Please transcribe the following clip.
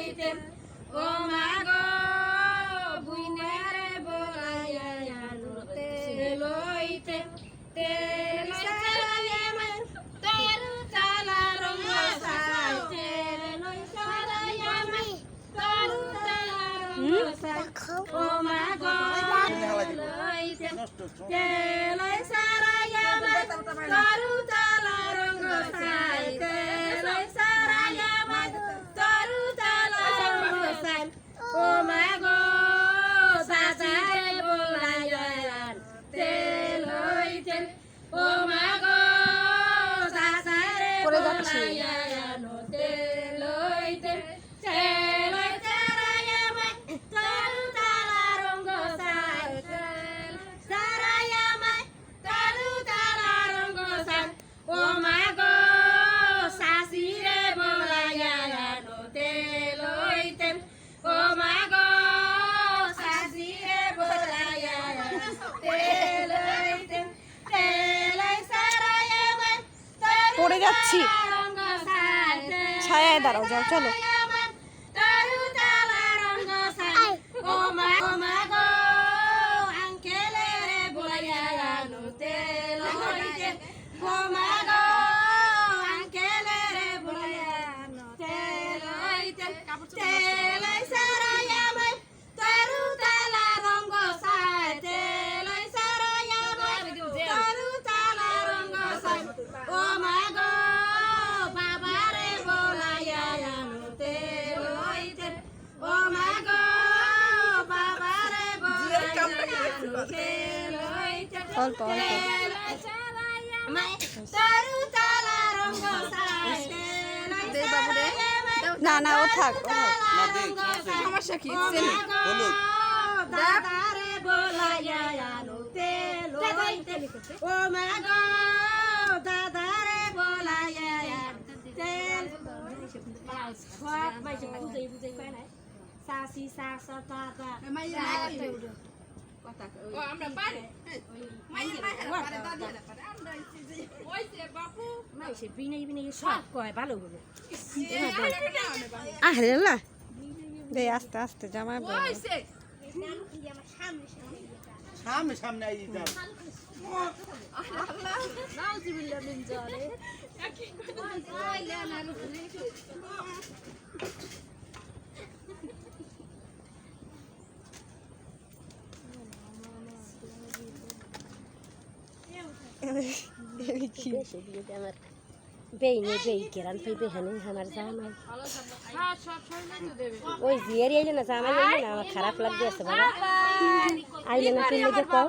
লইতে ও মা গো বুইনারে বলাইয়া আনুতে লইতে তেল সারাইয়া মান তরু চালা রঙ্গ সাই তেল লই সারাইয়া মান তরু চালা রঙ্গ সাই ও মা গো লইতে তেল সারাইয়া মান তরু চালা রঙ্গ সাই তেল সারাইয়া মান তরু চালা রঙ্গ সাই ও মা গো সাসারে বলাইয়া তেল লইতে ও মা গো সাসারে বলাইয়া তেল লইতে তেল সারাইয়া মান তরু চালা রঙ্গ সাই তেল সারাইয়া মান তরু চালা রঙ্গ সাই ও মা গো সাসিরে বলাইয়া তেল লইতে ও মা গো সাসিরে বলাইয়া তেল লইতে তেল সারাইয়া মান পড়ে যাচ্ছি রঙ্গ সাই ছায়ায় দাঁড়াও যাও চলো তরু চালা রঙ্গ সাই ও মা গো আঙ্কেলে রে বলাইয়া তেল লইতে ও মা গো আঙ্কেলে রে বলাইয়া তেল লইতে তেল সারাইয়া মান তরু চালা রঙ্গ সাই তেল সারাইয়া মান তরু চালা রঙ্গ সাই ও মা গো বাবারে বলাইয়া তেল লইতে ও মা গো বাবারে বলাইয়া তেল লইতে অল্প অল্প তেল সারাইয়া মান তরু চালা রঙ্গ সাই তেল সারাইয়া মান না না ও থাক সমস্যা কি দাদারে বলাইয়া তেল লইতে ও মা গো দাদারে বলাইয়া তেল সব মাইছে বুঝাই পায় না সাসি সাসা তাতা ও আমরা পারি মাইয়া পারে দাদি না পারে আমরা ওইছে বাপু মাইছে বিনাই সব কয় ভালো হলো আরে আল্লাহ দে আস্তে আস্তে জামাই বল ওইছে সামনে সামনে আই যাও নাউজুবিল্লাহ মিন জালে কি বেই কেরান পাইবে হেনে আমার জামাই সব সময় তো দেবে ওই জিয়ারি আইলে না জামাই আইলে না আমার খারাপ লাগবে আছে বাবা আইলে না তুই লেগে কও